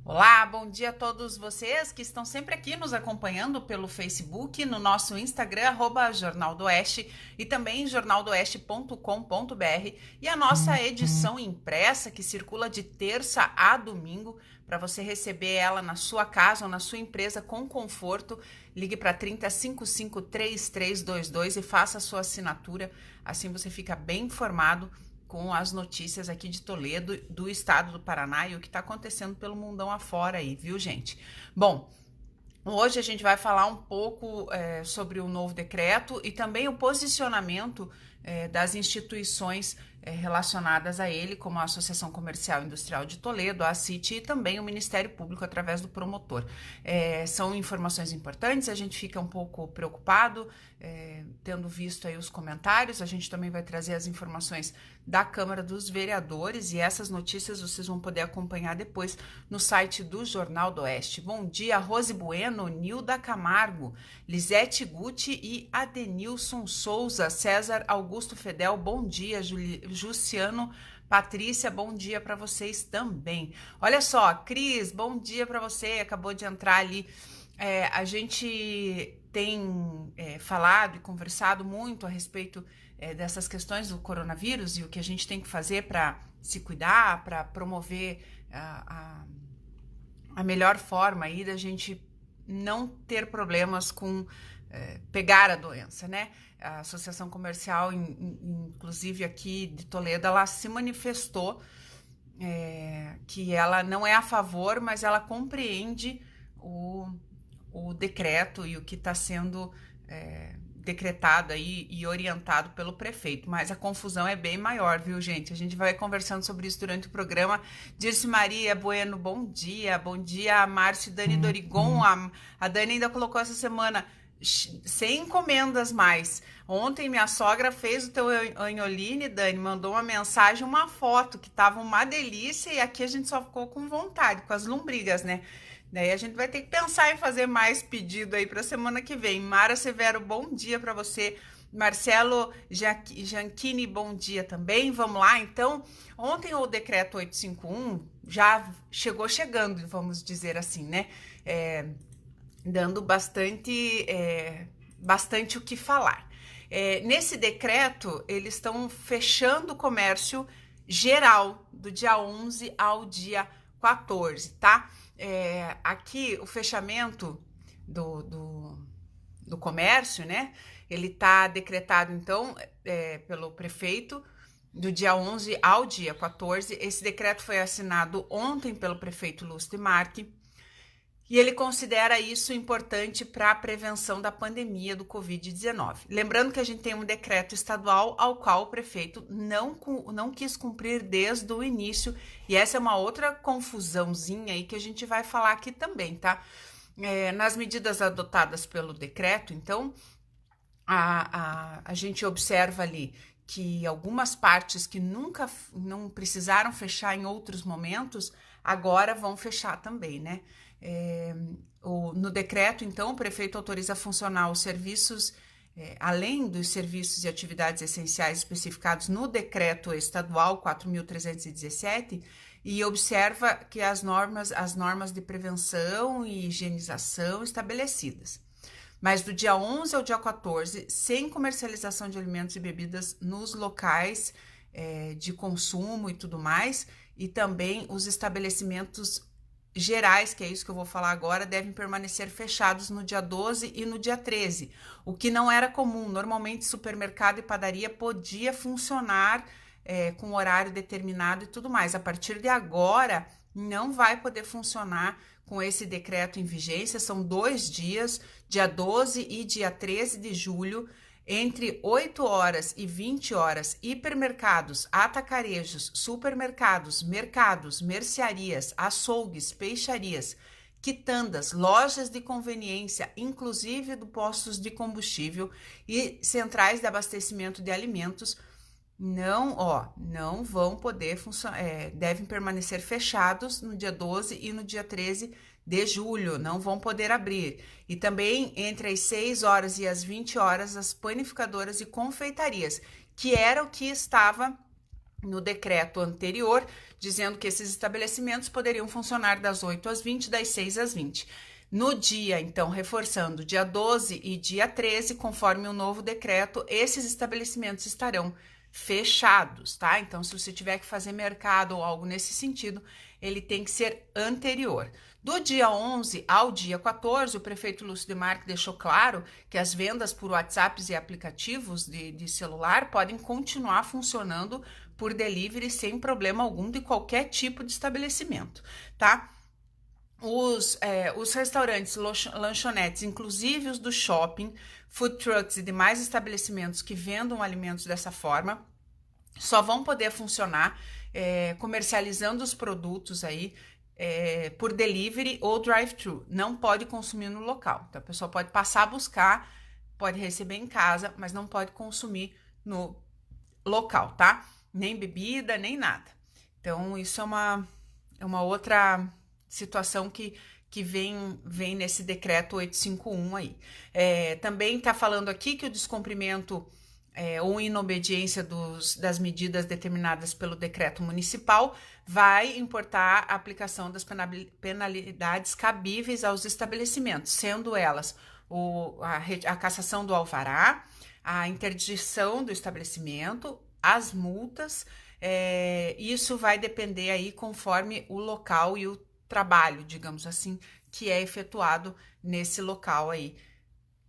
Olá, bom dia a todos vocês que estão sempre aqui nos acompanhando pelo Facebook, no nosso Instagram, Jornal do Oeste e também jornaldoeste.com.br e a nossa edição impressa que circula de terça a domingo para você receber ela na sua casa ou na sua empresa com conforto. Ligue para 3055-3322 e faça a sua assinatura, assim você fica bem informado com as notícias aqui de Toledo, do estado do Paraná e o que está acontecendo pelo mundão afora aí, viu, gente? Bom, hoje a gente vai falar um pouco sobre o novo decreto e também o posicionamento das instituições relacionadas a ele, como a Associação Comercial e Industrial de Toledo, a ACIT e também o Ministério Público através do promotor. São informações importantes, a gente fica um pouco preocupado tendo visto aí os comentários, a gente também vai trazer as informações da Câmara dos Vereadores e essas notícias vocês vão poder acompanhar depois no site do Jornal do Oeste. Bom dia, Rose Bueno, Nilda Camargo, Lisete Guti e Adenilson Souza, César Augusto Fedel, bom dia, Juciano Patrícia, bom dia para vocês também. Olha só, Cris, bom dia para você, acabou de entrar ali. A gente tem falado e conversado muito a respeito dessas questões do coronavírus e o que a gente tem que fazer para se cuidar, para promover a melhor forma aí da gente não ter problemas com pegar a doença, né? A Associação Comercial, inclusive aqui de Toledo, ela se manifestou que ela não é a favor, mas ela compreende o decreto e o que está sendo decretado aí e orientado pelo prefeito, mas a confusão é bem maior, viu, gente? A gente vai conversando sobre isso durante o programa. Dirce Maria Bueno, bom dia a Márcio Dani Dorigon, a Dani ainda colocou essa semana 100 encomendas mais. Ontem minha sogra fez o teu anholine, Dani, mandou uma mensagem, uma foto que tava uma delícia e aqui a gente só ficou com vontade, com as lombrigas, né? Daí a gente vai ter que pensar em fazer mais pedido aí para semana que vem. Mara Severo, bom dia para você. Marcelo Gianchini, bom dia também. Vamos lá, então. Ontem o decreto 851 já chegando, vamos dizer assim, né? Dando bastante o que falar. Nesse decreto, eles estão fechando o comércio geral do dia 11 ao dia 14, tá? Aqui, o fechamento do comércio, né? Ele tá decretado, então, pelo prefeito do dia 11 ao dia 14. Esse decreto foi assinado ontem pelo prefeito Lúcio Marque. E ele considera isso importante para a prevenção da pandemia do Covid-19. Lembrando que a gente tem um decreto estadual ao qual o prefeito não quis cumprir desde o início, e essa é uma outra confusãozinha aí que a gente vai falar aqui também, tá? Nas medidas adotadas pelo decreto, então, a gente observa ali que algumas partes que não precisaram fechar em outros momentos, agora vão fechar também, né? No decreto, então, o prefeito autoriza a funcionar os serviços, além dos serviços e atividades essenciais especificados no decreto estadual 4.317, e observa que as normas de prevenção e higienização estabelecidas. Mas do dia 11 ao dia 14, sem comercialização de alimentos e bebidas nos locais de consumo e tudo mais, e também os estabelecimentos gerais, que é isso que eu vou falar agora, devem permanecer fechados no dia 12 e no dia 13, o que não era comum. Normalmente, supermercado e padaria podia funcionar com horário determinado e tudo mais. A partir de agora, não vai poder funcionar com esse decreto em vigência. São 2 dias, dia 12 e dia 13 de julho, entre 8 horas e 20 horas, hipermercados, atacarejos, supermercados, mercados, mercearias, açougues, peixarias, quitandas, lojas de conveniência, inclusive do postos de combustível e centrais de abastecimento de alimentos, não vão poder funcionar, devem permanecer fechados no dia 12 e no dia 13 de julho, não vão poder abrir. E também entre as 6 horas e as 20 horas, as panificadoras e confeitarias, que era o que estava no decreto anterior, dizendo que esses estabelecimentos poderiam funcionar das 8 às 20, das 6 às 20. No dia, então, reforçando, dia 12 e dia 13, conforme o novo decreto, esses estabelecimentos estarão fechados, tá? Então, se você tiver que fazer mercado ou algo nesse sentido, ele tem que ser anterior. Do dia 11 ao dia 14, o prefeito Lúcio Demarque deixou claro que as vendas por WhatsApps e aplicativos de celular podem continuar funcionando por delivery sem problema algum de qualquer tipo de estabelecimento, tá? Os restaurantes, lanchonetes, inclusive os do shopping, food trucks e demais estabelecimentos que vendam alimentos dessa forma, só vão poder funcionar comercializando os produtos aí por delivery ou drive-thru. Não pode consumir no local. Então, a pessoa pode passar a buscar, pode receber em casa, mas não pode consumir no local, tá? Nem bebida, nem nada. Então, isso é uma outra situação que vem nesse decreto 851 aí. Também está falando aqui que o descumprimento ou inobediência das medidas determinadas pelo decreto municipal vai importar a aplicação das penalidades cabíveis aos estabelecimentos, sendo elas a cassação do alvará, a interdição do estabelecimento, as multas. Isso vai depender aí conforme o local e o trabalho, digamos assim, que é efetuado nesse local aí,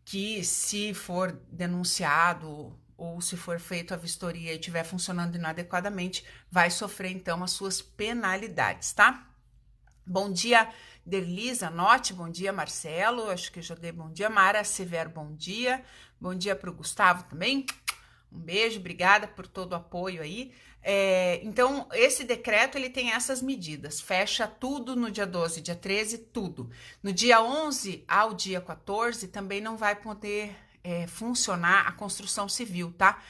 que se for denunciado ou se for feito a vistoria e estiver funcionando inadequadamente, vai sofrer então as suas penalidades, tá? Bom dia, Derlisa Note, bom dia, Marcelo, acho que já dei bom dia, Mara Severo, bom dia para o Gustavo também, um beijo, obrigada por todo o apoio aí. Então, esse decreto, ele tem essas medidas, fecha tudo no dia 12, dia 13, tudo. No dia 11 ao dia 14, também não vai poder funcionar a construção civil, tá?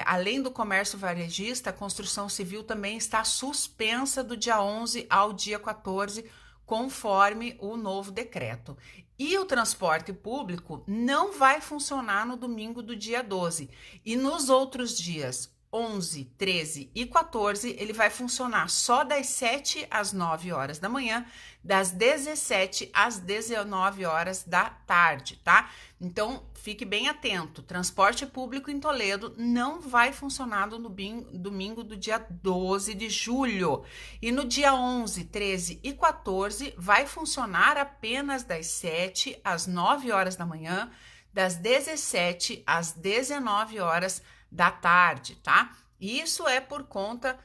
Além do comércio varejista, a construção civil também está suspensa do dia 11 ao dia 14, conforme o novo decreto. E o transporte público não vai funcionar no domingo do dia 12. E nos outros dias, 11, 13 e 14, ele vai funcionar só das 7 às 9 horas da manhã, das 17 às 19 horas da tarde, tá? Então, fique bem atento, transporte público em Toledo não vai funcionar no domingo do dia 12 de julho. E no dia 11, 13 e 14, vai funcionar apenas das 7 às 9 horas da manhã, das 17 às 19 horas da tarde, tá? Isso é por conta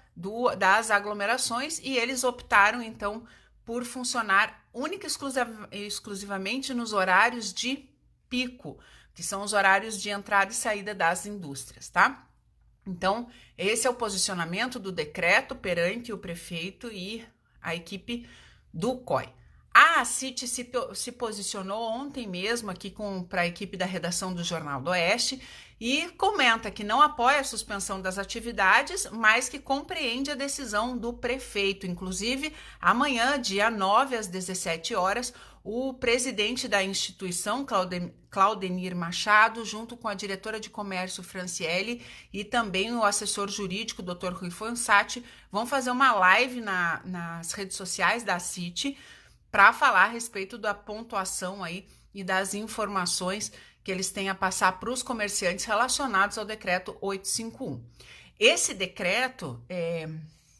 das aglomerações e eles optaram, então, por funcionar única e exclusivamente nos horários de pico, que são os horários de entrada e saída das indústrias, tá? Então, esse é o posicionamento do decreto perante o prefeito e a equipe do COI. A CIT se posicionou ontem mesmo aqui para a equipe da redação do Jornal do Oeste e comenta que não apoia a suspensão das atividades, mas que compreende a decisão do prefeito. Inclusive, amanhã, dia 9, às 17 horas, o presidente da instituição, Claudenir Machado, junto com a diretora de comércio, Franciele, e também o assessor jurídico, Dr. Rui Fonsati, vão fazer uma live nas redes sociais da CIT para falar a respeito da pontuação aí e das informações que eles têm a passar para os comerciantes relacionados ao decreto 851. Esse decreto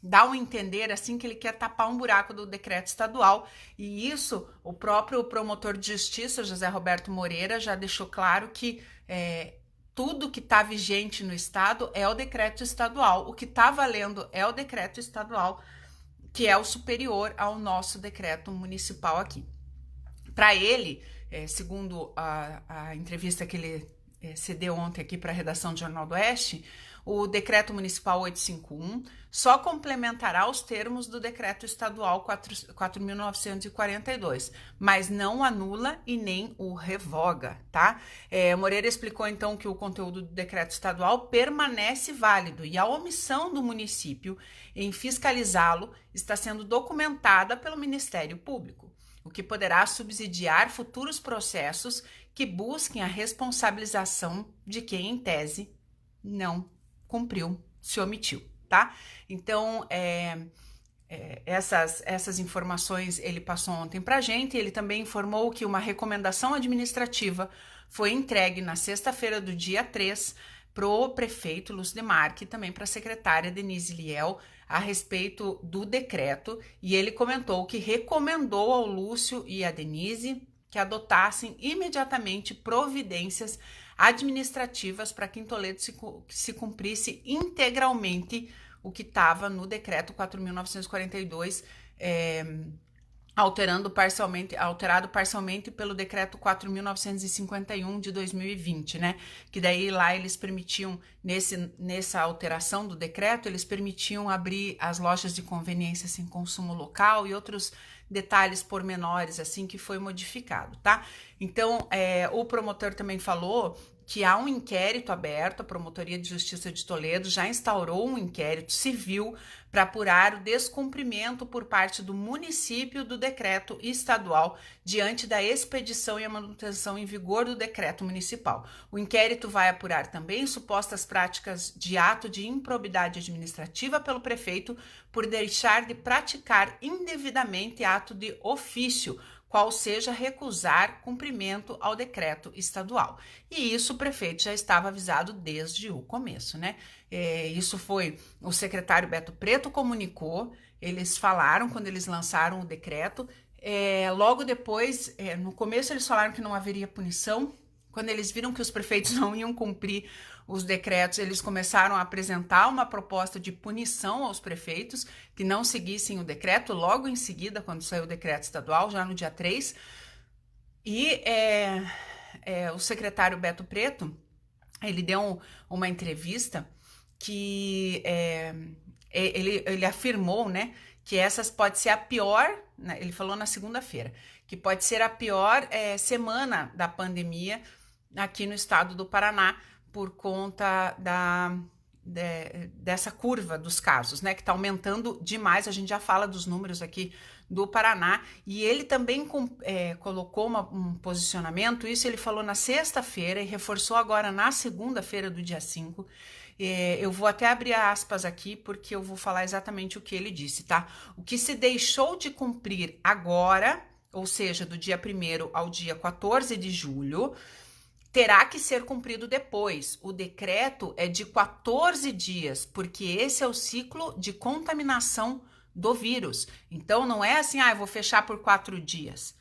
dá um entender assim que ele quer tapar um buraco do decreto estadual, e isso o próprio promotor de justiça, José Roberto Moreira, já deixou claro que tudo que está vigente no estado é o decreto estadual, o que está valendo é o decreto estadual, que é o superior ao nosso decreto municipal aqui. Para ele, segundo a entrevista que ele cedeu ontem aqui para a redação do Jornal do Oeste, o decreto municipal 851 só complementará os termos do decreto estadual 4.942, mas não anula e nem o revoga, tá? Moreira explicou então que o conteúdo do decreto estadual permanece válido e a omissão do município em fiscalizá-lo está sendo documentada pelo Ministério Público, o que poderá subsidiar futuros processos que busquem a responsabilização de quem, em tese, não cumpriu, se omitiu. tá? Então, essas informações ele passou ontem para a gente. Ele também informou que uma recomendação administrativa foi entregue na sexta-feira do dia 3 para o prefeito Lúcio Demarque e também para a secretária Denise Liel a respeito do decreto, e ele comentou que recomendou ao Lúcio e à Denise que adotassem imediatamente providências administrativas para que em Toledo se cumprisse integralmente o que estava no decreto 4.942, alterado parcialmente pelo decreto 4.951 de 2020, né? Que daí lá eles permitiam, nessa alteração do decreto, eles permitiam abrir as lojas de conveniência sem consumo local e outros detalhes pormenores, assim, que foi modificado, tá? Então, o promotor também falou que há um inquérito aberto. A Promotoria de Justiça de Toledo já instaurou um inquérito civil para apurar o descumprimento por parte do município do decreto estadual diante da expedição e a manutenção em vigor do decreto municipal. O inquérito vai apurar também supostas práticas de ato de improbidade administrativa pelo prefeito por deixar de praticar indevidamente ato de ofício, qual seja recusar cumprimento ao decreto estadual. E isso o prefeito já estava avisado desde o começo, né? Isso foi o secretário Beto Preto comunicou, eles falaram quando eles lançaram o decreto. Logo depois, no começo eles falaram que não haveria punição. Quando eles viram que os prefeitos não iam cumprir os decretos, eles começaram a apresentar uma proposta de punição aos prefeitos que não seguissem o decreto, logo em seguida, quando saiu o decreto estadual, já no dia 3. E o secretário Beto Preto, ele deu uma entrevista que ele afirmou, né, que essas pode ser a pior, né, ele falou na segunda-feira, que pode ser a pior semana da pandemia aqui no estado do Paraná, por conta dessa curva dos casos, né, que está aumentando demais. A gente já fala dos números aqui do Paraná, e ele também colocou um posicionamento, isso ele falou na sexta-feira e reforçou agora na segunda-feira do dia 5. Eu vou até abrir aspas aqui, porque eu vou falar exatamente o que ele disse, tá? O que se deixou de cumprir agora, ou seja, do dia 1º ao dia 14 de julho, terá que ser cumprido depois. O decreto é de 14 dias, porque esse é o ciclo de contaminação do vírus. Então, não é assim, eu vou fechar por 4 dias.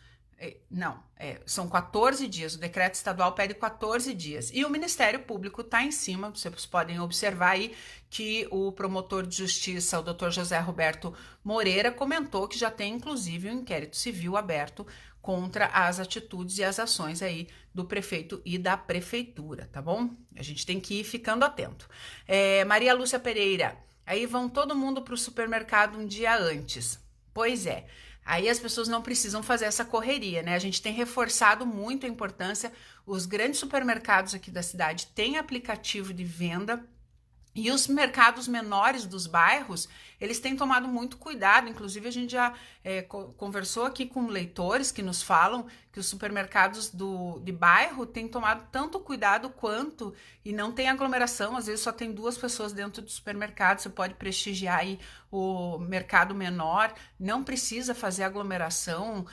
Não, são 14 dias. O decreto estadual pede 14 dias. E o Ministério Público está em cima. Vocês podem observar aí que o promotor de justiça, o Dr. José Roberto Moreira, comentou que já tem, inclusive, um inquérito civil aberto contra as atitudes e as ações aí do prefeito e da prefeitura, tá bom? A gente tem que ir ficando atento. Maria Lúcia Pereira, aí vão todo mundo para o supermercado um dia antes. Pois é, aí as pessoas não precisam fazer essa correria, né? A gente tem reforçado muito a importância. Os grandes supermercados aqui da cidade têm aplicativo de venda, e os mercados menores dos bairros, eles têm tomado muito cuidado. Inclusive, a gente já conversou aqui com leitores que nos falam que os supermercados de bairro têm tomado tanto cuidado quanto, e não tem aglomeração. Às vezes só tem 2 pessoas dentro do supermercado. Você pode prestigiar aí o mercado menor. Não precisa fazer aglomeração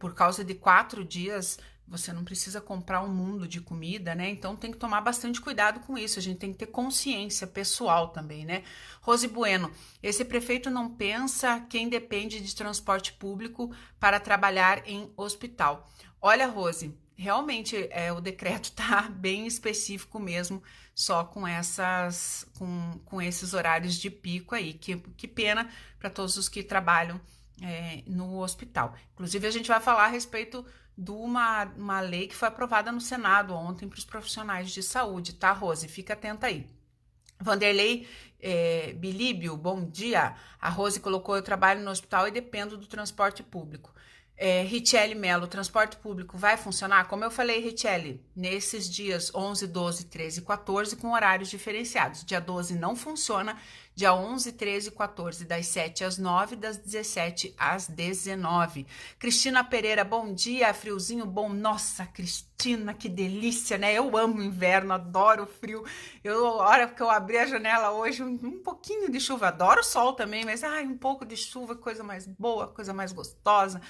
por causa de 4 dias. Você não precisa comprar um mundo de comida, né? Então tem que tomar bastante cuidado com isso. A gente tem que ter consciência pessoal também, né? Rose Bueno, esse prefeito não pensa quem depende de transporte público para trabalhar em hospital. Olha, Rose, realmente o decreto tá bem específico mesmo, só com esses horários de pico aí. Que pena para todos os que trabalham no hospital. Inclusive, a gente vai falar a respeito de uma lei que foi aprovada no Senado ontem para os profissionais de saúde, tá, Rose? Fica atenta aí. Vanderlei Bilíbio, bom dia. A Rose colocou: eu trabalho no hospital e dependo do transporte público. Richelle Mello, transporte público vai funcionar? Como eu falei, Richelle, nesses dias 11, 12, 13 e 14, com horários diferenciados. Dia 12 não funciona, dia 11, 13 e 14, das 7 às 9, das 17 às 19. Cristina Pereira, bom dia, friozinho bom. Nossa, Cristina, que delícia, né? Eu amo o inverno, adoro o frio. A hora que eu abri a janela hoje, um pouquinho de chuva, adoro o sol também, mas um pouco de chuva, coisa mais boa, coisa mais gostosa,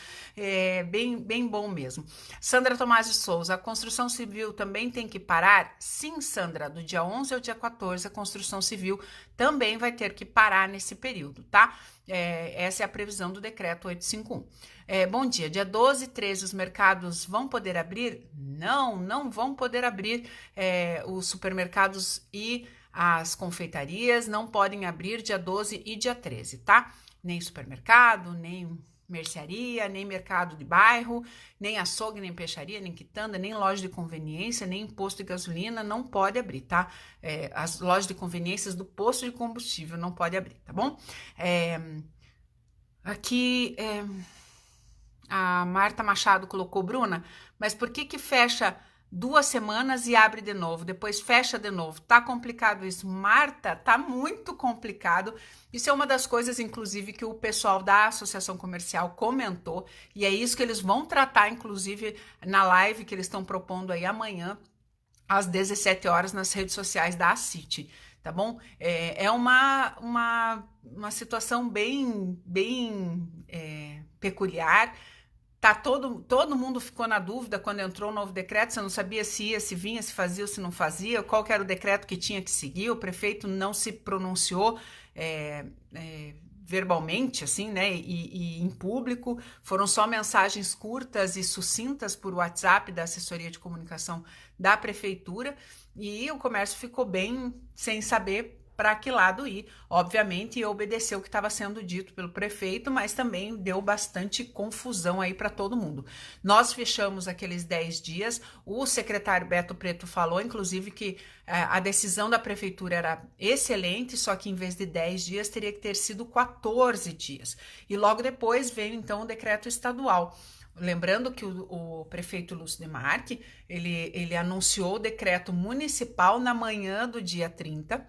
bem bom mesmo. Sandra Tomás de Souza, a construção civil também tem que parar? Sim, Sandra, do dia 11 ao dia 14, a construção civil também vai ter que parar nesse período, tá? Essa é a previsão do decreto 851. Bom dia 12 e 13 os mercados vão poder abrir? Não vão poder abrir. Os supermercados e as confeitarias não podem abrir dia 12 e dia 13, tá? Nem supermercado, nem mercearia, nem mercado de bairro, nem açougue, nem peixaria, nem quitanda, nem loja de conveniência, nem posto de gasolina, não pode abrir, tá? As lojas de conveniências do posto de combustível não pode abrir, tá bom? Aqui a Marta Machado colocou, Bruna, mas por que fecha 2 semanas e abre de novo, depois fecha de novo? Tá complicado isso, Marta, tá muito complicado. Isso é uma das coisas, inclusive, que o pessoal da Associação Comercial comentou, e é isso que eles vão tratar, inclusive, na live que eles estão propondo aí amanhã, às 17 horas, nas redes sociais da ACIT, tá bom? É uma situação bem peculiar. Todo mundo ficou na dúvida quando entrou o novo decreto, você não sabia se ia, se vinha, se fazia ou se não fazia, qual que era o decreto que tinha que seguir, o prefeito não se pronunciou verbalmente, assim, né, e em público, foram só mensagens curtas e sucintas por WhatsApp da assessoria de comunicação da prefeitura, e o comércio ficou bem sem saber para que lado ir, obviamente obedeceu o que estava sendo dito pelo prefeito, mas também deu bastante confusão aí para todo mundo. Nós fechamos aqueles 10 dias, o secretário Beto Preto falou, inclusive, que a decisão da prefeitura era excelente, só que em vez de 10 dias teria que ter sido 14 dias. E logo depois veio então o decreto estadual. Lembrando que o prefeito Lúcio Demarque, ele anunciou o decreto municipal na manhã do dia 30,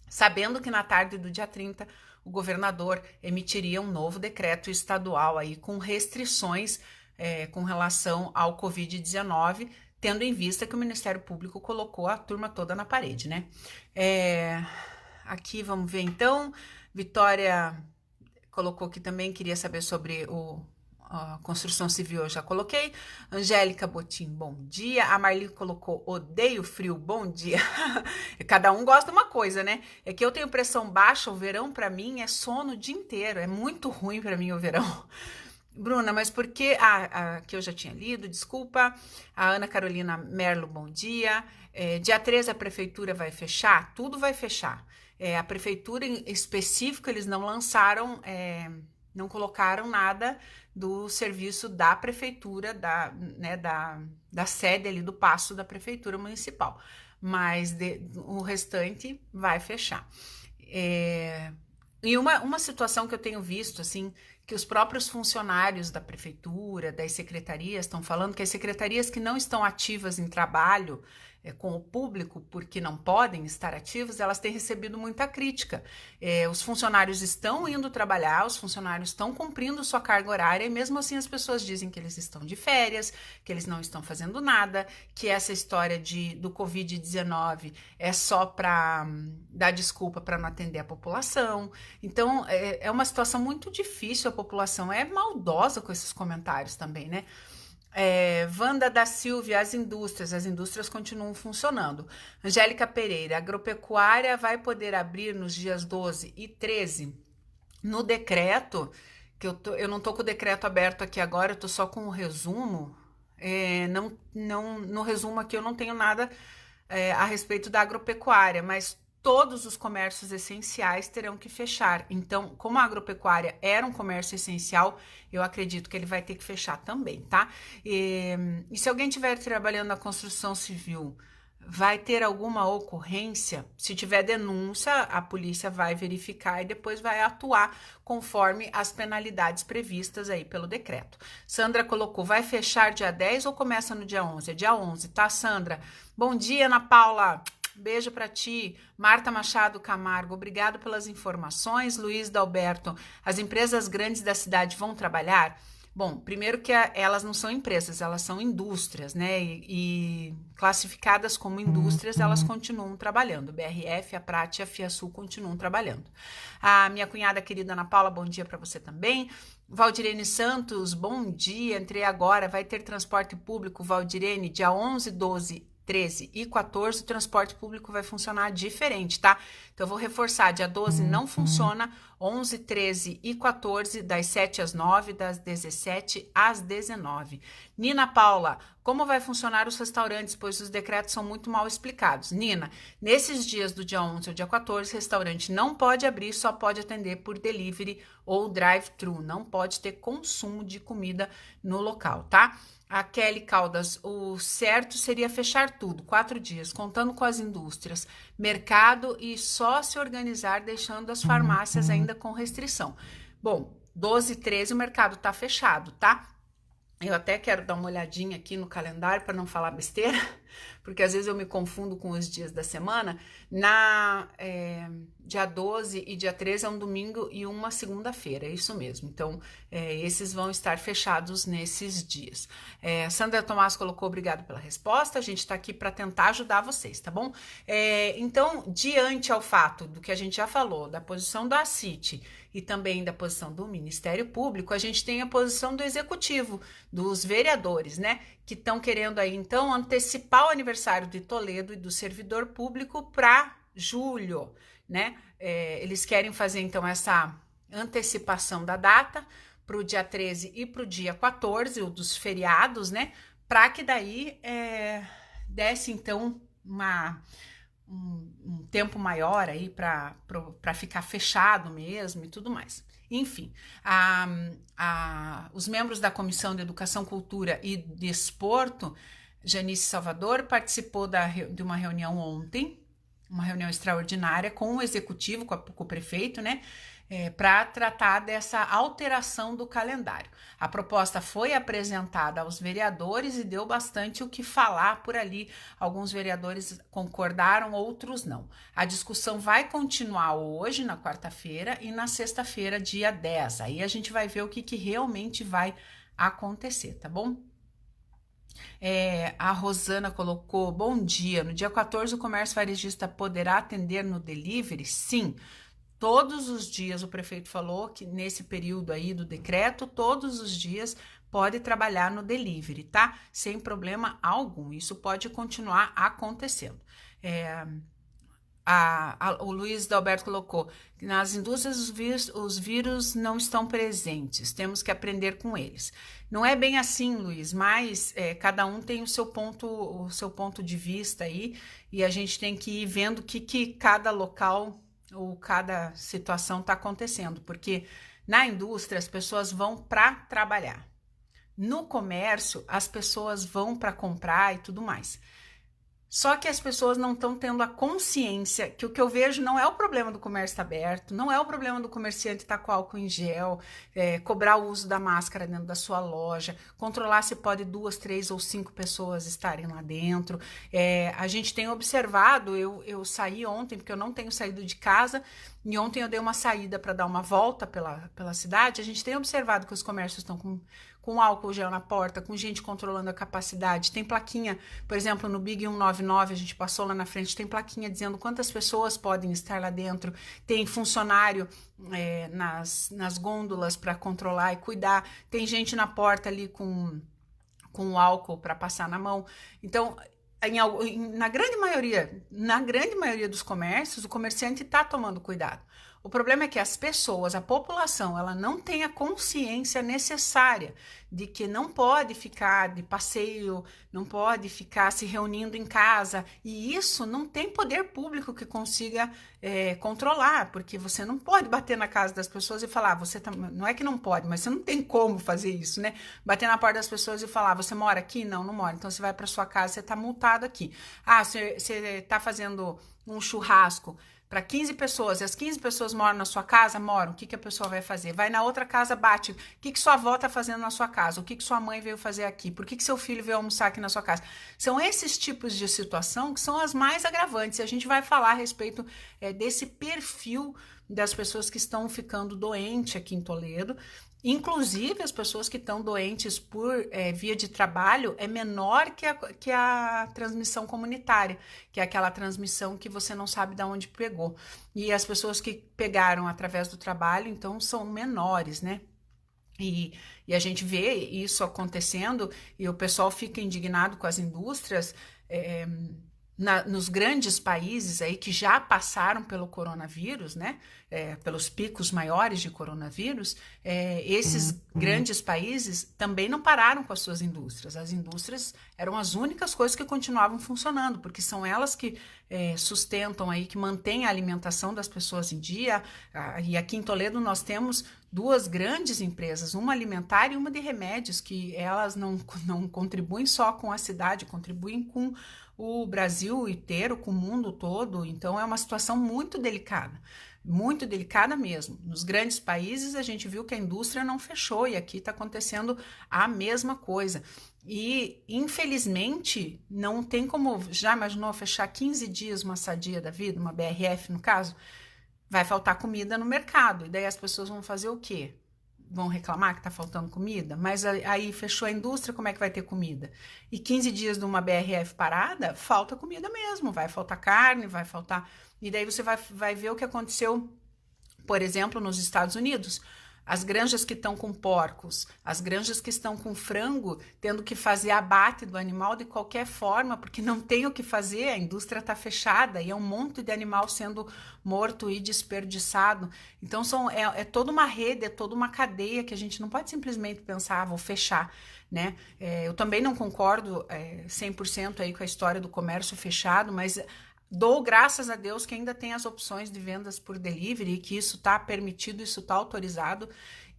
sabendo que na tarde do dia 30 o governador emitiria um novo decreto estadual aí com restrições com relação ao Covid-19, tendo em vista que o Ministério Público colocou a turma toda na parede, né? Aqui vamos ver então, Vitória colocou que também queria saber sobre a construção civil, eu já coloquei. Angélica Botim, bom dia. A Marli colocou, odeio frio, bom dia. Cada um gosta de uma coisa, né? É que eu tenho pressão baixa, o verão para mim é sono o dia inteiro, é muito ruim para mim o verão. Bruna, mas por que... que eu já tinha lido, desculpa. A Ana Carolina Merlo, bom dia. Dia 13 a prefeitura vai fechar? Tudo vai fechar. A prefeitura em específico, eles não lançaram... não colocaram nada do serviço da prefeitura, da sede ali do passo da prefeitura municipal, mas o restante vai fechar. E uma situação que eu tenho visto, assim, que os próprios funcionários da prefeitura, das secretarias, estão falando que as secretarias que não estão ativas em trabalho com o público, porque não podem estar ativos, elas têm recebido muita crítica. Os funcionários estão indo trabalhar, os funcionários estão cumprindo sua carga horária, e mesmo assim as pessoas dizem que eles estão de férias, que eles não estão fazendo nada, que essa história do Covid-19 é só para dar desculpa para não atender a população. Então, é uma situação muito difícil, a população é maldosa com esses comentários também, né? Wanda da Silvia, as indústrias continuam funcionando. Angélica Pereira, agropecuária vai poder abrir nos dias 12 e 13? No decreto, que eu não tô com o decreto aberto aqui agora, eu tô só com o resumo. No resumo aqui eu não tenho nada a respeito da agropecuária, mas todos os comércios essenciais terão que fechar. Então, como a agropecuária era um comércio essencial, eu acredito que ele vai ter que fechar também, tá? E se alguém estiver trabalhando na construção civil, vai ter alguma ocorrência? Se tiver denúncia, a polícia vai verificar e depois vai atuar conforme as penalidades previstas aí pelo decreto. Sandra colocou, vai fechar dia 10 ou começa no dia 11? É dia 11, tá, Sandra? Bom dia, Ana Paula. Beijo para ti. Marta Machado Camargo, obrigado pelas informações. Luiz Dalberto, as empresas grandes da cidade vão trabalhar? Bom, primeiro que elas não são empresas, elas são indústrias, né? E classificadas como indústrias, elas continuam trabalhando. BRF, a Prate e a Fiasul continuam trabalhando. A minha cunhada querida Ana Paula, bom dia para você também. Valdirene Santos, bom dia. Entrei agora, vai ter transporte público, Valdirene, dia 11, 12, 13 e 14, o transporte público vai funcionar diferente, tá? Então, eu vou reforçar, dia 12 não funciona, 11, 13 e 14, das 7 às 9, das 17 às 19. Nina Paula, como vai funcionar os restaurantes, pois os decretos são muito mal explicados? Nina, nesses dias do dia 11 ao dia 14, restaurante não pode abrir, só pode atender por delivery ou drive-thru, não pode ter consumo de comida no local, tá? A Kelly Caldas, o certo seria fechar tudo, 4 dias, contando com as indústrias, mercado e só se organizar, deixando as farmácias ainda com restrição. Bom, 12 e 13 o mercado tá fechado, tá? Eu até quero dar uma olhadinha aqui no calendário para não falar besteira, porque às vezes eu me confundo com os dias da semana. Dia 12 e dia 13 é um domingo e uma segunda-feira, é isso mesmo. Então, esses vão estar fechados nesses dias. Sandra Tomás colocou obrigado pela resposta, a gente está aqui para tentar ajudar vocês, tá bom? Então, diante ao fato do que a gente já falou, da posição da CIT e também da posição do Ministério Público, a gente tem a posição do Executivo, dos vereadores, né? Que estão querendo aí, então, antecipar o aniversário de Toledo e do servidor público para julho, né? Eles querem fazer, então, essa antecipação da data para o dia 13 e para o dia 14, o dos feriados, né? Para que daí desse, então, um tempo maior aí para ficar fechado mesmo e tudo mais. Enfim, os membros da Comissão de Educação, Cultura e Desporto, Janice Salvador, participou de uma reunião ontem, uma reunião extraordinária com o executivo, com o prefeito, né? Para tratar dessa alteração do calendário. A proposta foi apresentada aos vereadores e deu bastante o que falar por ali. Alguns vereadores concordaram, outros não. A discussão vai continuar hoje, na quarta-feira, e na sexta-feira, dia 10. Aí a gente vai ver o que realmente vai acontecer, tá bom? A Rosana colocou, bom dia, no dia 14 o comércio varejista poderá atender no delivery? Sim. Todos os dias, o prefeito falou que nesse período aí do decreto, todos os dias pode trabalhar no delivery, tá? Sem problema algum. Isso pode continuar acontecendo. O Luiz Dalberto colocou que nas indústrias os vírus não estão presentes, temos que aprender com eles. Não é bem assim, Luiz, mas cada um tem o seu ponto de vista aí e a gente tem que ir vendo o que cada local ou cada situação está acontecendo, porque na indústria as pessoas vão para trabalhar, no comércio as pessoas vão para comprar e tudo mais. Só que as pessoas não estão tendo a consciência que o que eu vejo não é o problema do comércio estar aberto, não é o problema do comerciante estar com álcool em gel, cobrar o uso da máscara dentro da sua loja, controlar se pode 2, 3 ou 5 pessoas estarem lá dentro. A gente tem observado, eu saí ontem, porque eu não tenho saído de casa, e ontem eu dei uma saída para dar uma volta pela cidade. A gente tem observado que os comércios estão com álcool gel na porta, com gente controlando a capacidade. Tem plaquinha, por exemplo, no Big 199, a gente passou lá na frente, tem plaquinha dizendo quantas pessoas podem estar lá dentro. Tem funcionário nas gôndolas para controlar e cuidar. Tem gente na porta ali com álcool para passar na mão. Então, na grande maioria dos comércios, o comerciante está tomando cuidado. O problema é que as pessoas, a população, ela não tem a consciência necessária de que não pode ficar de passeio, não pode ficar se reunindo em casa, e isso não tem poder público que consiga controlar, porque você não pode bater na casa das pessoas e falar, não é que não pode, mas você não tem como fazer isso, né? Bater na porta das pessoas e falar, você mora aqui? Não mora, então você vai para sua casa, você está multado aqui. Você está fazendo um churrasco, para 15 pessoas, e as 15 pessoas moram na sua casa, moram, o que a pessoa vai fazer? Vai na outra casa, bate, o que sua avó está fazendo na sua casa? O que sua mãe veio fazer aqui? Por que seu filho veio almoçar aqui na sua casa? São esses tipos de situação que são as mais agravantes, e a gente vai falar a respeito desse perfil das pessoas que estão ficando doentes aqui em Toledo. Inclusive, as pessoas que estão doentes por via de trabalho é menor que a transmissão comunitária, que é aquela transmissão que você não sabe de onde pegou. E as pessoas que pegaram através do trabalho, então, são menores, né? E a gente vê isso acontecendo e o pessoal fica indignado com as indústrias. Nos grandes países aí que já passaram pelo coronavírus, né, pelos picos maiores de coronavírus, esses grandes países também não pararam com as suas indústrias. As indústrias eram as únicas coisas que continuavam funcionando, porque são elas que sustentam aí, que mantêm a alimentação das pessoas em dia. E aqui em Toledo nós temos duas grandes empresas, uma alimentar e uma de remédios, que elas não contribuem só com a cidade, contribuem com o Brasil inteiro, com o mundo todo. Então é uma situação muito delicada mesmo. Nos grandes países a gente viu que a indústria não fechou e aqui está acontecendo a mesma coisa. E infelizmente não tem como, já imaginou fechar 15 dias uma Sadia da vida, uma BRF no caso? Vai faltar comida no mercado e daí as pessoas vão fazer o quê? Vão reclamar que está faltando comida, mas aí fechou a indústria, como é que vai ter comida? E 15 dias de uma BRF parada, falta comida mesmo, vai faltar carne, vai faltar... E daí você vai ver o que aconteceu, por exemplo, nos Estados Unidos. As granjas que estão com porcos, as granjas que estão com frango, tendo que fazer abate do animal de qualquer forma, porque não tem o que fazer, a indústria está fechada e é um monte de animal sendo morto e desperdiçado. Então é toda uma rede, é toda uma cadeia que a gente não pode simplesmente pensar, vou fechar, né? Eu também não concordo 100% aí com a história do comércio fechado, mas... dou graças a Deus que ainda tem as opções de vendas por delivery e que isso está permitido, isso está autorizado.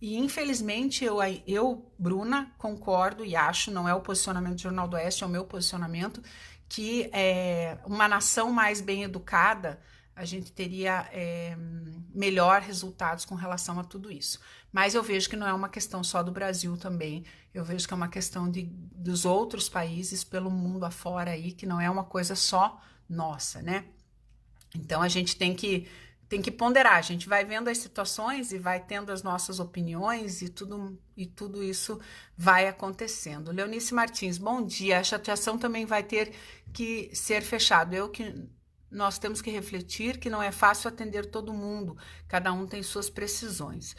E infelizmente eu, Bruna, concordo e acho, não é o posicionamento do Jornal do Oeste, é o meu posicionamento, que uma nação mais bem educada, a gente teria melhor resultados com relação a tudo isso. Mas eu vejo que não é uma questão só do Brasil também, eu vejo que é uma questão dos outros países pelo mundo afora aí, que não é uma coisa só nossa, né? Então a gente tem que ponderar, a gente vai vendo as situações e vai tendo as nossas opiniões e tudo isso vai acontecendo. Leonice Martins, bom dia. A chateação também vai ter que ser fechado. Nós temos que refletir que não é fácil atender todo mundo, cada um tem suas precisões.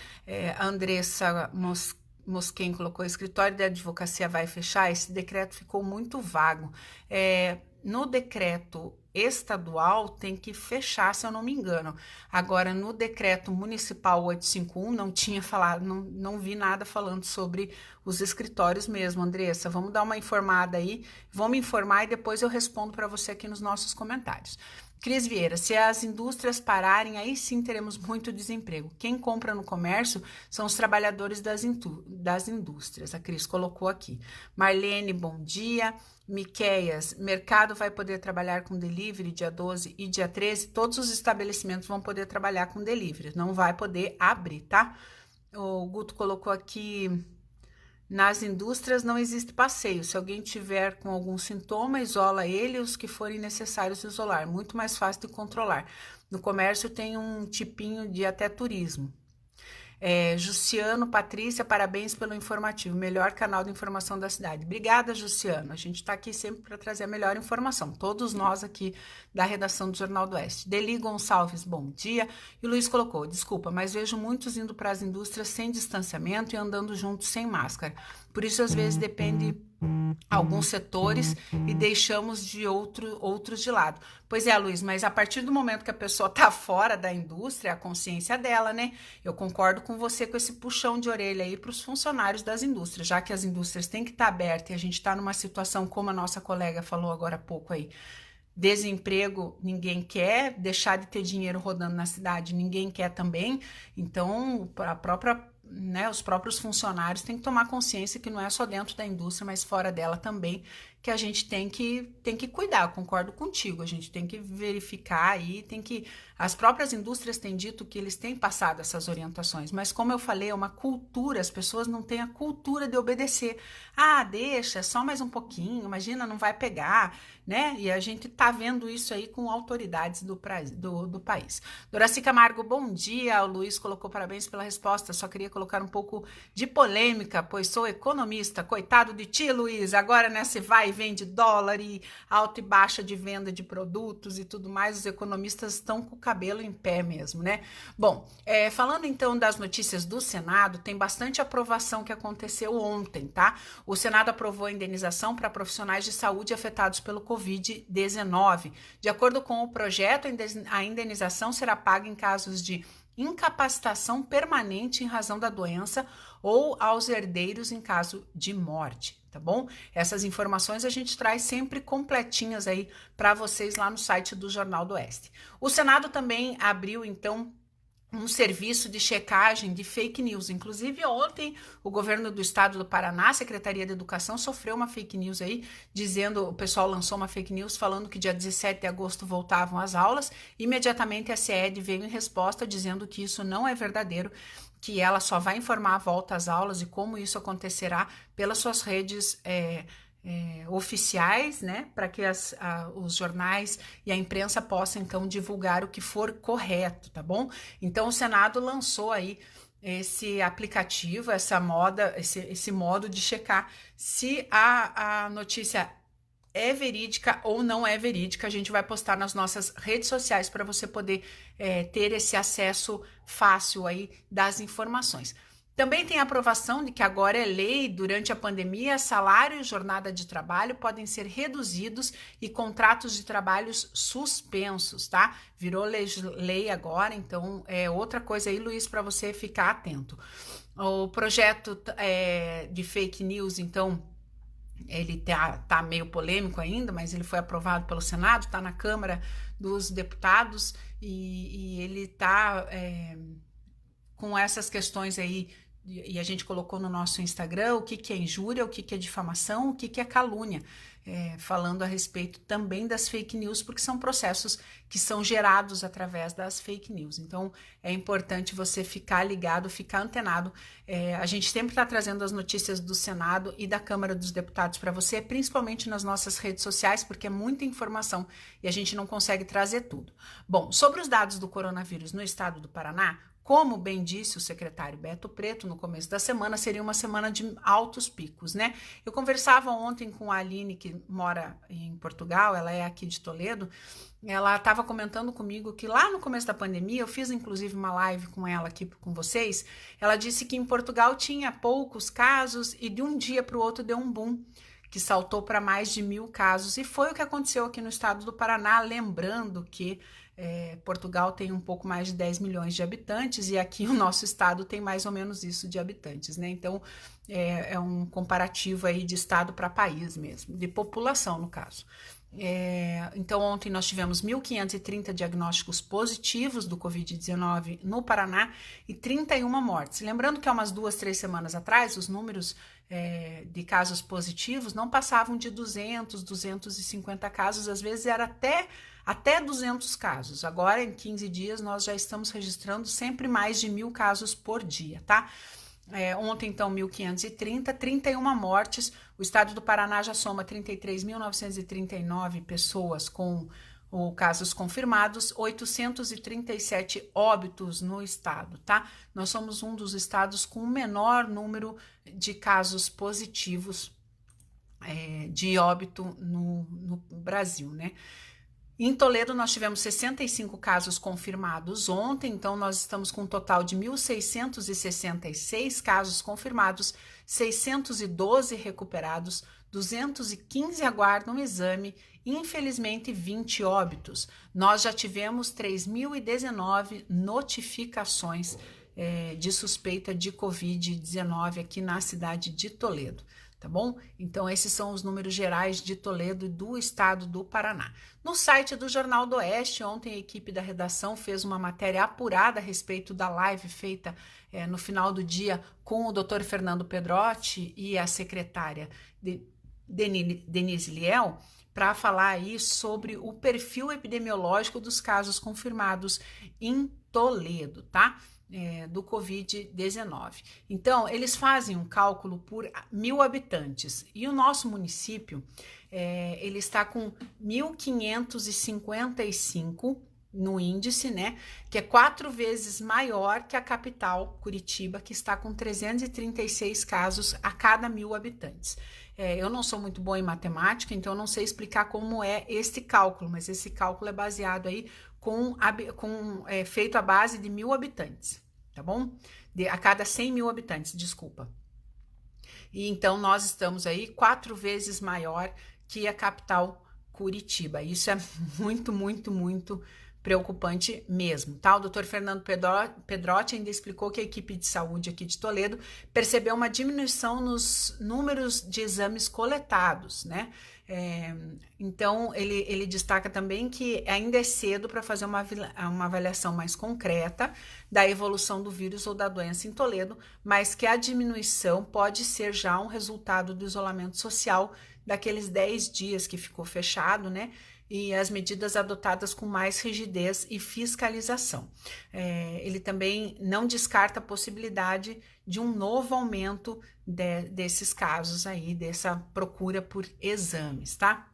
A Andressa Mosquen colocou: o escritório de advocacia vai fechar, esse decreto ficou muito vago. No decreto estadual tem que fechar, se eu não me engano. Agora, no decreto municipal 851, não tinha falado, não vi nada falando sobre os escritórios mesmo, Andressa. Vamos dar uma informada aí, vamos informar e depois eu respondo para você aqui nos nossos comentários. Cris Vieira, se as indústrias pararem, aí sim teremos muito desemprego. Quem compra no comércio são os trabalhadores das indústrias. A Cris colocou aqui. Marlene, bom dia. Miqueias, mercado vai poder trabalhar com delivery dia 12 e dia 13? Todos os estabelecimentos vão poder trabalhar com delivery, não vai poder abrir, tá? O Guto colocou aqui... nas indústrias não existe passeio. Se alguém tiver com algum sintoma, isola ele e os que forem necessários isolar. Muito mais fácil de controlar. No comércio tem um tipinho de até turismo. Jussiano, Patrícia, parabéns pelo informativo. Melhor canal de informação da cidade. Obrigada, Jussiano. A gente está aqui sempre para trazer a melhor informação. Todos nós aqui da redação do Jornal do Oeste. Deli Gonçalves, bom dia. E o Luiz colocou: desculpa, mas vejo muitos indo para as indústrias sem distanciamento e andando juntos sem máscara. Por isso, às vezes, depende alguns setores e deixamos de outros de lado. Pois é, Luiz, mas a partir do momento que a pessoa está fora da indústria, a consciência dela, né? Eu concordo com você com esse puxão de orelha aí para os funcionários das indústrias, já que as indústrias têm que estar abertas e a gente está numa situação, como a nossa colega falou agora há pouco aí, desemprego ninguém quer, deixar de ter dinheiro rodando na cidade ninguém quer também, então a própria... os próprios funcionários têm que tomar consciência que não é só dentro da indústria, mas fora dela também, que a gente tem que cuidar, concordo contigo, a gente tem que verificar aí, as próprias indústrias têm dito que eles têm passado essas orientações, mas como eu falei, é uma cultura, as pessoas não têm a cultura de obedecer. Ah, deixa, só mais um pouquinho, imagina, não vai pegar, né? E a gente tá vendo isso aí com autoridades do país. Doraci Camargo, bom dia, o Luiz colocou parabéns pela resposta, só queria colocar um pouco de polêmica, pois sou economista, coitado de ti, Luiz, agora nessa vai e vem de dólar e alta e baixa de venda de produtos e tudo mais, os economistas estão com o cabelo em pé mesmo, né? Bom, falando então das notícias do Senado, tem bastante aprovação que aconteceu ontem, tá? O Senado aprovou a indenização para profissionais de saúde afetados pelo Covid-19. De acordo com o projeto, a indenização será paga em casos de incapacitação permanente em razão da doença ou aos herdeiros em caso de morte, tá bom? Essas informações a gente traz sempre completinhas aí para vocês lá no site do Jornal do Oeste. O Senado também abriu, então, um serviço de checagem de fake news. Inclusive, ontem, o governo do estado do Paraná, a Secretaria de Educação, sofreu uma fake news aí, o pessoal lançou uma fake news falando que dia 17 de agosto voltavam as aulas. Imediatamente, a CED veio em resposta dizendo que isso não é verdadeiro, que ela só vai informar a volta às aulas e como isso acontecerá pelas suas redes oficiais, né, para que os jornais e a imprensa possam então divulgar o que for correto, tá bom? Então o Senado lançou aí esse aplicativo, esse modo de checar se a notícia é verídica ou não é verídica. A gente vai postar nas nossas redes sociais para você poder ter esse acesso fácil aí das informações. Também tem a aprovação de que agora é lei, durante a pandemia, salário e jornada de trabalho podem ser reduzidos e contratos de trabalhos suspensos, tá? Virou lei agora, então é outra coisa aí, Luiz, para você ficar atento. O projeto de fake news, então, ele tá meio polêmico ainda, mas ele foi aprovado pelo Senado, está na Câmara dos Deputados e ele tá com essas questões aí, e a gente colocou no nosso Instagram o que é injúria, o que é difamação, o que é calúnia, falando a respeito também das fake news, porque são processos que são gerados através das fake news. Então, é importante você ficar ligado, ficar antenado. A gente sempre está trazendo as notícias do Senado e da Câmara dos Deputados para você, principalmente nas nossas redes sociais, porque é muita informação e a gente não consegue trazer tudo. Bom, sobre os dados do coronavírus no estado do Paraná, como bem disse o secretário Beto Preto, no começo da semana, seria uma semana de altos picos, né? Eu conversava ontem com a Aline, que mora em Portugal, ela é aqui de Toledo, ela estava comentando comigo que lá no começo da pandemia, eu fiz inclusive uma live com ela aqui com vocês, ela disse que em Portugal tinha poucos casos e de um dia para o outro deu um boom, que saltou para mais de 1.000 casos, e foi o que aconteceu aqui no estado do Paraná, lembrando que Portugal tem um pouco mais de 10 milhões de habitantes e aqui o nosso estado tem mais ou menos isso de habitantes, né? Então, é um comparativo aí de estado para país mesmo, de população no caso. Então, ontem nós tivemos 1.530 diagnósticos positivos do Covid-19 no Paraná e 31 mortes. Lembrando que há umas 2-3 semanas atrás, os números de casos positivos não passavam de 200, 250 casos, às vezes era até 200 casos. Agora, em 15 dias, nós já estamos registrando sempre mais de 1.000 casos por dia, tá? Ontem, então, 1.530, 31 mortes. O estado do Paraná já soma 33.939 pessoas com casos confirmados, 837 óbitos no estado, tá? Nós somos um dos estados com o menor número de casos positivos de óbito no Brasil, né? Em Toledo, nós tivemos 65 casos confirmados ontem, então nós estamos com um total de 1.666 casos confirmados, 612 recuperados, 215 aguardam exame, infelizmente 20 óbitos. Nós já tivemos 3.019 notificações de suspeita de Covid-19 aqui na cidade de Toledo. Tá bom? Então, esses são os números gerais de Toledo e do estado do Paraná. No site do Jornal do Oeste, ontem a equipe da redação fez uma matéria apurada a respeito da live feita no final do dia com o Dr. Fernando Pedrotti e a secretária Denise Liel para falar aí sobre o perfil epidemiológico dos casos confirmados em Toledo, tá? Do Covid-19. Então, eles fazem um cálculo por 1.000 habitantes e o nosso município, ele está com 1.555 no índice, né, que é 4 vezes maior que a capital, Curitiba, que está com 336 casos a cada 1.000 habitantes. Eu não sou muito boa em matemática, então eu não sei explicar como é este cálculo, mas esse cálculo é baseado aí feito à base de 1.000 habitantes, tá bom? A cada 100.000 habitantes, desculpa. E então nós estamos aí 4 vezes maior que a capital Curitiba. Isso é muito, muito, muito preocupante mesmo, tá? O Dr. Fernando Pedrotti ainda explicou que a equipe de saúde aqui de Toledo percebeu uma diminuição nos números de exames coletados, né? Então, ele destaca também que ainda é cedo para fazer uma avaliação mais concreta da evolução do vírus ou da doença em Toledo, mas que a diminuição pode ser já um resultado do isolamento social daqueles 10 dias que ficou fechado, né? E as medidas adotadas com mais rigidez e fiscalização. Ele também não descarta a possibilidade de um novo aumento desses casos aí, dessa procura por exames, tá?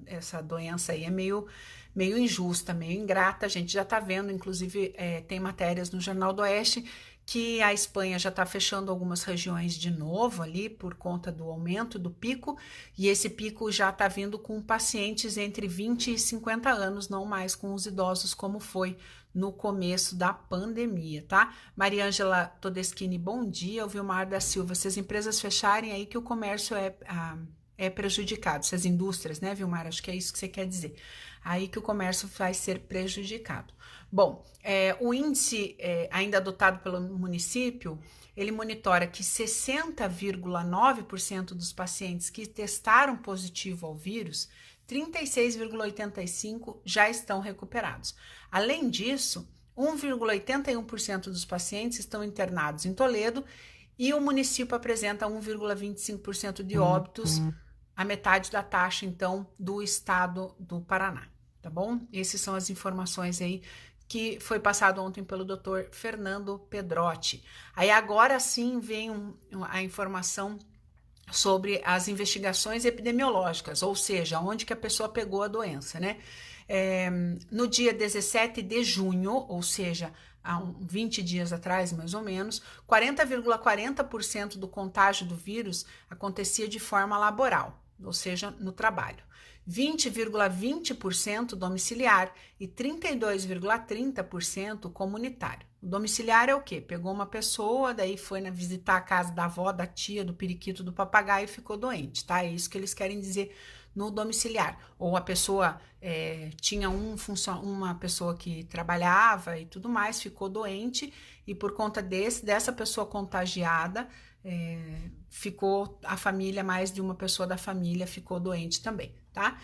Essa doença aí é meio injusta, meio ingrata, a gente já tá vendo, inclusive tem matérias no Jornal do Oeste que a Espanha já está fechando algumas regiões de novo ali por conta do aumento do pico, e esse pico já está vindo com pacientes entre 20 e 50 anos, não mais com os idosos como foi no começo da pandemia, tá? Mariângela Todeschini, bom dia. O Vilmar da Silva, se as empresas fecharem aí que o comércio é prejudicado, se as indústrias, né, Vilmar? Acho que é isso que você quer dizer. Aí que o comércio vai ser prejudicado. Bom, o índice ainda adotado pelo município, ele monitora que 60,9% dos pacientes que testaram positivo ao vírus, 36,85% já estão recuperados. Além disso, 1,81% dos pacientes estão internados em Toledo e o município apresenta 1,25% de óbitos, a metade da taxa, então, do estado do Paraná, tá bom? Essas são as informações aí que foi passado ontem pelo Dr. Fernando Pedrotti. Aí agora sim vem a informação sobre as investigações epidemiológicas, ou seja, onde que a pessoa pegou a doença, né? No dia 17 de junho, ou seja, há 20 dias atrás, mais ou menos, 40,40% do contágio do vírus acontecia de forma laboral, ou seja, no trabalho. 20,20% domiciliar e 32,30% comunitário. O domiciliar é o quê? Pegou uma pessoa, daí foi visitar a casa da avó, da tia, do periquito, do papagaio e ficou doente, tá? É isso que eles querem dizer no domiciliar. Ou a pessoa tinha uma pessoa que trabalhava e tudo mais, ficou doente e por conta dessa pessoa contagiada, ficou a família, mais de uma pessoa da família ficou doente também, tá?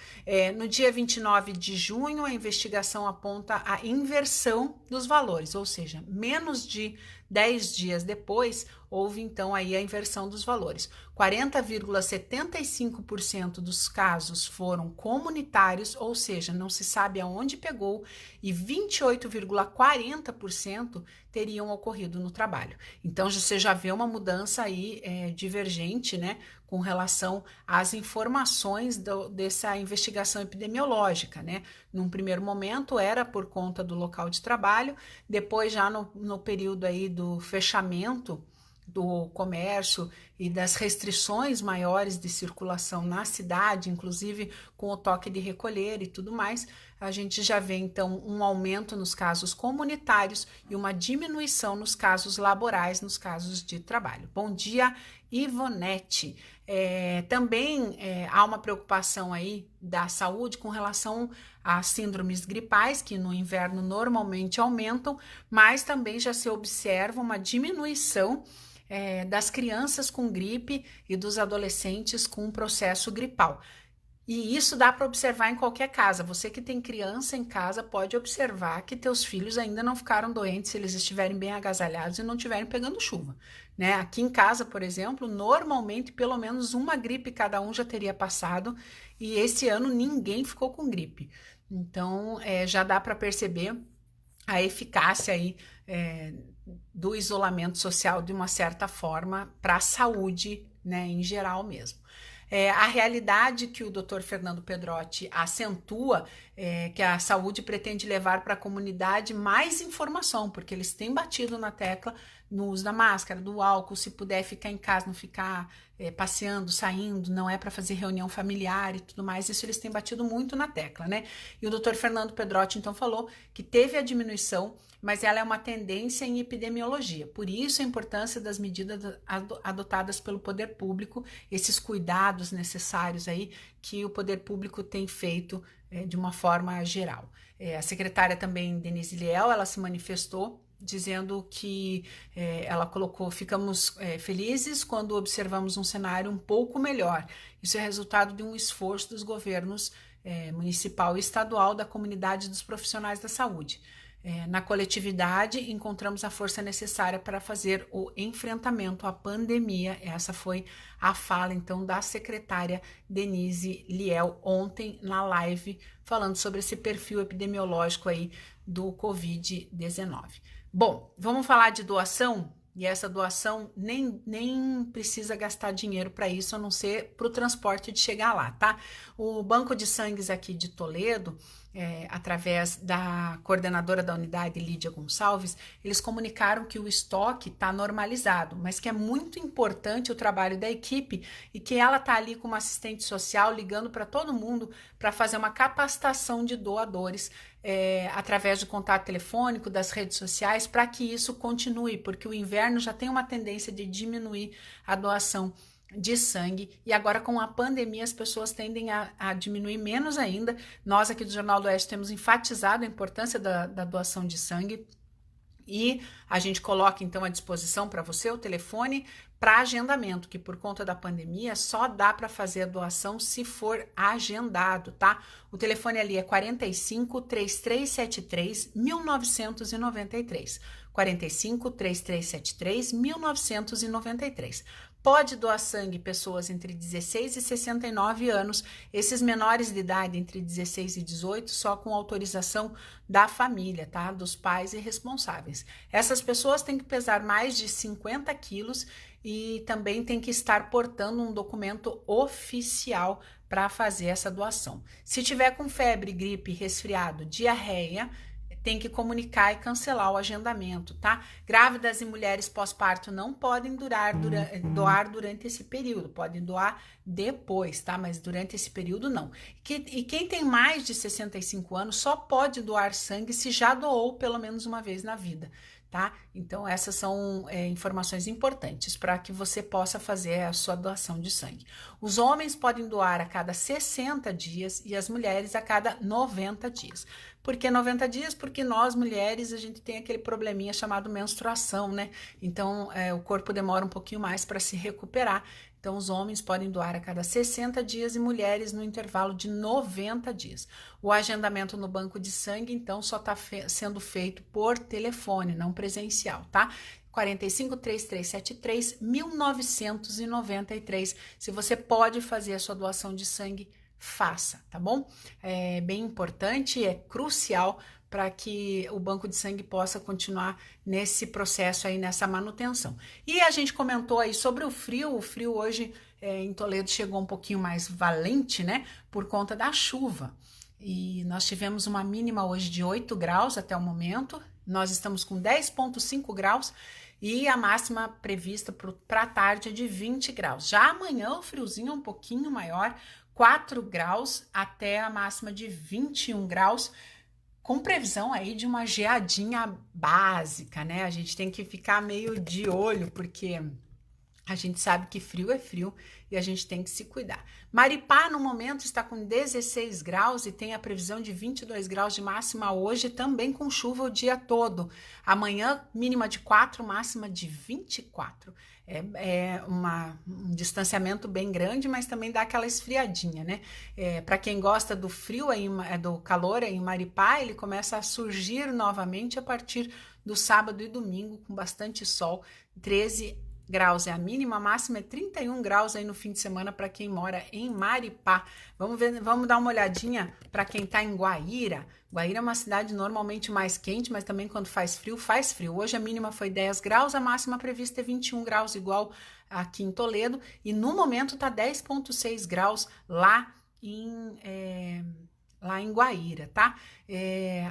No dia 29 de junho, a investigação aponta a inversão dos valores, ou seja, menos de 10 dias depois, houve então aí a inversão dos valores. 40,75% dos casos foram comunitários, ou seja, não se sabe aonde pegou, e 28,40% teriam ocorrido no trabalho. Então, você já vê uma mudança aí divergente, né, com relação às informações dessa investigação epidemiológica, né? Num primeiro momento era por conta do local de trabalho, depois já no período aí do fechamento do comércio e das restrições maiores de circulação na cidade, inclusive com o toque de recolher e tudo mais, a gente já vê então um aumento nos casos comunitários e uma diminuição nos casos laborais, nos casos de trabalho. Bom dia, Ivonete. Também há uma preocupação aí da saúde com relação às síndromes gripais, que no inverno normalmente aumentam, mas também já se observa uma diminuição das crianças com gripe e dos adolescentes com processo gripal. E isso dá para observar em qualquer casa. Você que tem criança em casa pode observar que teus filhos ainda não ficaram doentes se eles estiverem bem agasalhados e não estiverem pegando chuva, né? Aqui em casa, por exemplo, normalmente pelo menos uma gripe cada um já teria passado e esse ano ninguém ficou com gripe. Então, já dá para perceber a eficácia aí do isolamento social de uma certa forma para a saúde, né, em geral mesmo. A realidade que o Dr. Fernando Pedrotti acentua que a saúde pretende levar para a comunidade mais informação, porque eles têm batido na tecla no uso da máscara, do álcool, se puder ficar em casa, não ficar passeando, saindo, não é para fazer reunião familiar e tudo mais, isso eles têm batido muito na tecla, né? E o Dr. Fernando Pedrotti então falou que teve a diminuição, mas ela é uma tendência em epidemiologia. Por isso a importância das medidas adotadas pelo poder público, esses cuidados necessários aí que o poder público tem feito de uma forma geral. A secretária também, Denise Liel, ela se manifestou dizendo que ela colocou, ficamos felizes quando observamos um cenário um pouco melhor. Isso é resultado de um esforço dos governos municipal e estadual, da comunidade dos profissionais da saúde. Na coletividade, encontramos a força necessária para fazer o enfrentamento à pandemia. Essa foi a fala, então, da secretária Denise Liel ontem na live, falando sobre esse perfil epidemiológico aí do Covid-19. Bom, vamos falar de doação? E essa doação nem precisa gastar dinheiro para isso, a não ser para o transporte de chegar lá, tá? O Banco de Sangues aqui de Toledo, através da coordenadora da unidade, Lídia Gonçalves, eles comunicaram que o estoque está normalizado, mas que é muito importante o trabalho da equipe e que ela está ali com uma assistente social ligando para todo mundo para fazer uma capacitação de doadores através do contato telefônico, das redes sociais, para que isso continue, porque o inverno já tem uma tendência de diminuir a doação de sangue, e agora com a pandemia as pessoas tendem a diminuir menos ainda. Nós aqui do Jornal do Oeste temos enfatizado a importância da doação de sangue, e a gente coloca então à disposição para você o telefone para agendamento, que por conta da pandemia só dá para fazer a doação se for agendado, tá? O telefone ali é 45 3373 1993. 45 3373 1993. Pode doar sangue pessoas entre 16 e 69 anos, esses menores de idade entre 16 e 18 só com autorização da família, tá? Dos pais e responsáveis. Essas pessoas têm que pesar mais de 50 quilos e também tem que estar portando um documento oficial para fazer essa doação. Se tiver com febre, gripe, resfriado, diarreia, tem que comunicar e cancelar o agendamento, tá? Grávidas e mulheres pós-parto não podem doar durante esse período, podem doar depois, tá? Mas durante esse período não. E quem tem mais de 65 anos só pode doar sangue se já doou pelo menos uma vez na vida, tá? Então essas são informações importantes para que você possa fazer a sua doação de sangue. Os homens podem doar a cada 60 dias e as mulheres a cada 90 dias. Por que 90 dias? Porque nós mulheres a gente tem aquele probleminha chamado menstruação, né? Então o corpo demora um pouquinho mais para se recuperar. Então, os homens podem doar a cada 60 dias e mulheres no intervalo de 90 dias. O agendamento no banco de sangue, então, só está sendo feito por telefone, não presencial, tá? 45 3373 1993. Se você pode fazer a sua doação de sangue, faça, tá bom? É bem importante, é crucial para que o banco de sangue possa continuar nesse processo aí, nessa manutenção. E a gente comentou aí sobre o frio hoje em Toledo chegou um pouquinho mais valente, né, por conta da chuva. E nós tivemos uma mínima hoje de 8 graus até o momento, nós estamos com 10,5 graus e a máxima prevista para a tarde é de 20 graus. Já amanhã o friozinho é um pouquinho maior, 4 graus até a máxima de 21 graus, com previsão aí de uma geadinha básica, né? A gente tem que ficar meio de olho, porque A gente sabe que frio é frio e a gente tem que se cuidar. Maripá, no momento, está com 16 graus e tem a previsão de 22 graus de máxima hoje, também com chuva o dia todo. Amanhã, mínima de 4, máxima de 24. É um distanciamento bem grande, mas também dá aquela esfriadinha, né? Para quem gosta do frio, do calor em Maripá, ele começa a surgir novamente a partir do sábado e domingo, com bastante sol, 13 graus é a mínima, a máxima é 31 graus aí no fim de semana para quem mora em Maripá. Vamos dar uma olhadinha para quem está em Guaíra. Guaíra é uma cidade normalmente mais quente, mas também quando faz frio, faz frio. Hoje a mínima foi 10 graus, a máxima prevista é 21 graus, igual aqui em Toledo. E no momento está 10,6 graus lá em Guaíra, tá?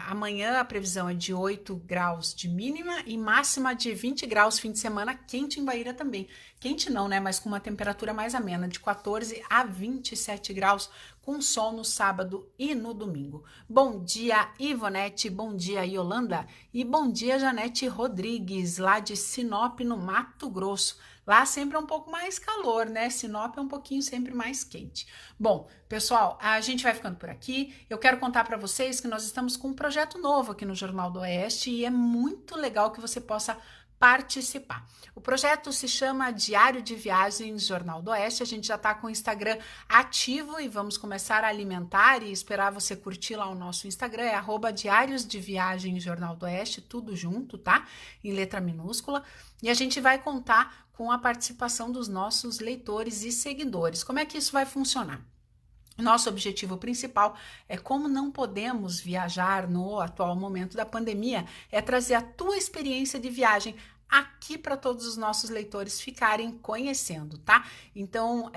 Amanhã a previsão é de 8 graus de mínima e máxima de 20 graus, fim de semana quente em Guaíra também. Quente não, né? Mas com uma temperatura mais amena, de 14 a 27 graus, com sol no sábado e no domingo. Bom dia, Ivonete, bom dia, Yolanda, e bom dia, Janete Rodrigues, lá de Sinop, no Mato Grosso. Lá sempre é um pouco mais calor, né? Sinop é um pouquinho sempre mais quente. Bom, pessoal, a gente vai ficando por aqui. Eu quero contar para vocês que nós estamos com um projeto novo aqui no Jornal do Oeste e é muito legal que você possa participar. O projeto se chama Diário de Viagens Jornal do Oeste. A gente já está com o Instagram ativo e vamos começar a alimentar e esperar você curtir lá o nosso Instagram. É @Diários de Viagens Jornal do Oeste, tudo junto, tá? Em letra minúscula. E a gente vai contar com a participação dos nossos leitores e seguidores. Como é que isso vai funcionar? Nosso objetivo principal é, como não podemos viajar no atual momento da pandemia, é trazer a tua experiência de viagem aqui para todos os nossos leitores ficarem conhecendo, tá? Então,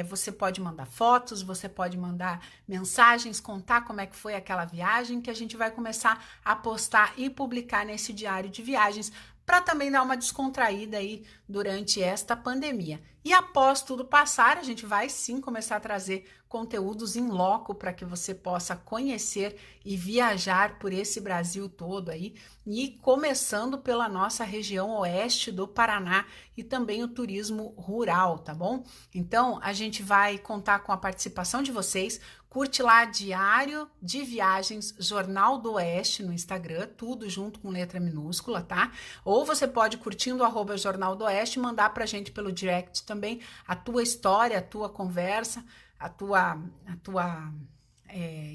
você pode mandar fotos, você pode mandar mensagens, contar como é que foi aquela viagem, que a gente vai começar a postar e publicar nesse diário de viagens, para também dar uma descontraída aí durante esta pandemia. E após tudo passar, a gente vai sim começar a trazer conteúdos em loco para que você possa conhecer e viajar por esse Brasil todo aí, e começando pela nossa região oeste do Paraná e também o turismo rural, tá bom? Então, a gente vai contar com a participação de vocês. Curte lá Diário de Viagens Jornal do Oeste no Instagram, tudo junto com letra minúscula, tá? Ou você pode, curtindo o @Jornal do Oeste, mandar pra gente pelo direct também a tua história, a tua conversa, a tua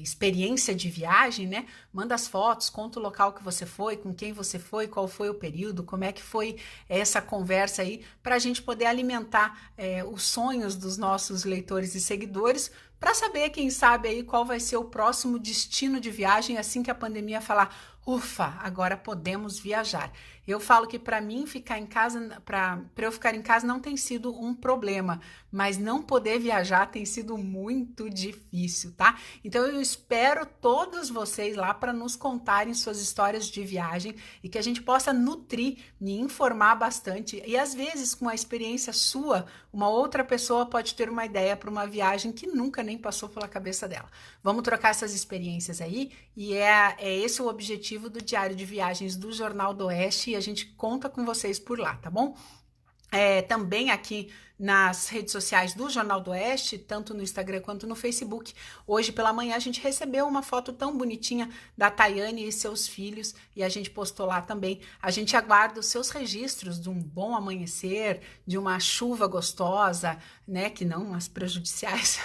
experiência de viagem, né? Manda as fotos, conta o local que você foi, com quem você foi, qual foi o período, como é que foi essa conversa aí, para a gente poder alimentar os sonhos dos nossos leitores e seguidores, para saber, quem sabe, aí qual vai ser o próximo destino de viagem assim que a pandemia falar, ufa, agora podemos viajar. Eu falo que para mim ficar em casa, para eu ficar em casa não tem sido um problema, mas não poder viajar tem sido muito difícil, tá? Então eu espero todos vocês lá para nos contarem suas histórias de viagem e que a gente possa nutrir e informar bastante. E às vezes, com a experiência sua, uma outra pessoa pode ter uma ideia para uma viagem que nunca nem passou pela cabeça dela. Vamos trocar essas experiências aí, e é esse o objetivo do Diário de Viagens do Jornal do Oeste, e a gente conta com vocês por lá, tá bom? Também aqui nas redes sociais do Jornal do Oeste, tanto no Instagram quanto no Facebook. Hoje pela manhã a gente recebeu uma foto tão bonitinha da Tayane e seus filhos e a gente postou lá também. A gente aguarda os seus registros de um bom amanhecer, de uma chuva gostosa, né, que não as prejudiciais,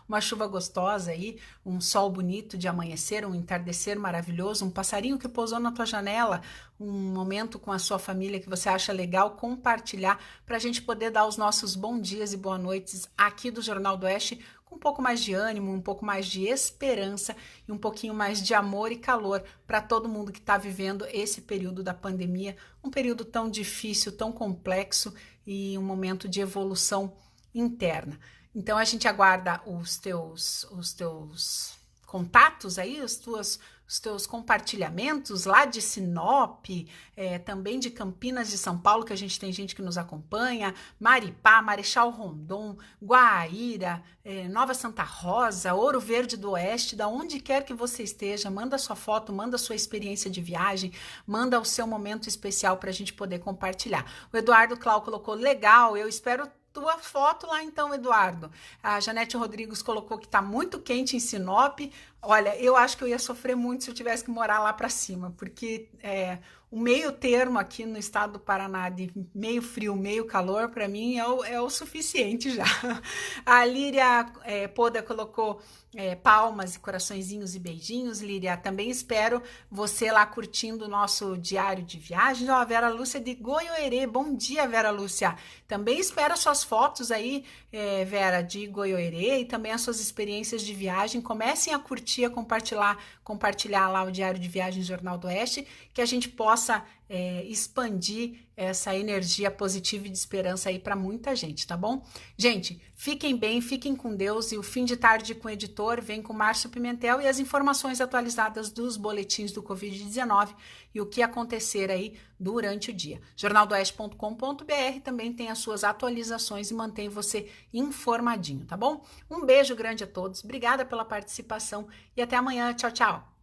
uma chuva gostosa aí, um sol bonito de amanhecer, um entardecer maravilhoso, um passarinho que pousou na tua janela, um momento com a sua família que você acha legal compartilhar, para a gente poder dar os nossos bons dias e boas noites aqui do Jornal do Oeste, com um pouco mais de ânimo, um pouco mais de esperança e um pouquinho mais de amor e calor para todo mundo que está vivendo esse período da pandemia, um período tão difícil, tão complexo e um momento de evolução interna. Então a gente aguarda os teus contatos aí, os teus compartilhamentos lá de Sinop, também de Campinas de São Paulo, que a gente tem gente que nos acompanha, Maripá, Marechal Rondon, Guaíra, Nova Santa Rosa, Ouro Verde do Oeste, da onde quer que você esteja, manda sua foto, manda sua experiência de viagem, manda o seu momento especial para a gente poder compartilhar. O Eduardo Clau colocou, legal, eu espero tua foto lá então, Eduardo. A Janete Rodrigues colocou que tá muito quente em Sinop. Olha, eu acho que eu ia sofrer muito se eu tivesse que morar lá para cima, porque o meio termo aqui no estado do Paraná de meio frio, meio calor, para mim é o suficiente já. A Líria Poda colocou palmas e coraçõezinhos e beijinhos. Líria, também espero você lá curtindo o nosso diário de viagem. Ó, a Vera Lúcia de Goiôerê, bom dia, Vera Lúcia. Também espero as suas fotos aí, Vera, de Goiôerê, e também as suas experiências de viagem. Comecem a curtir, a compartilhar lá o Diário de Viagem Jornal do Oeste, que a gente possa expandir essa energia positiva e de esperança aí para muita gente, tá bom? Gente, fiquem bem, fiquem com Deus, e o Fim de Tarde com o Editor vem com Márcio Pimentel e as informações atualizadas dos boletins do Covid-19 e o que acontecer aí durante o dia. jornaldoeste.com.br também tem as suas atualizações e mantém você informadinho, tá bom? Um beijo grande a todos, obrigada pela participação e até amanhã, tchau, tchau!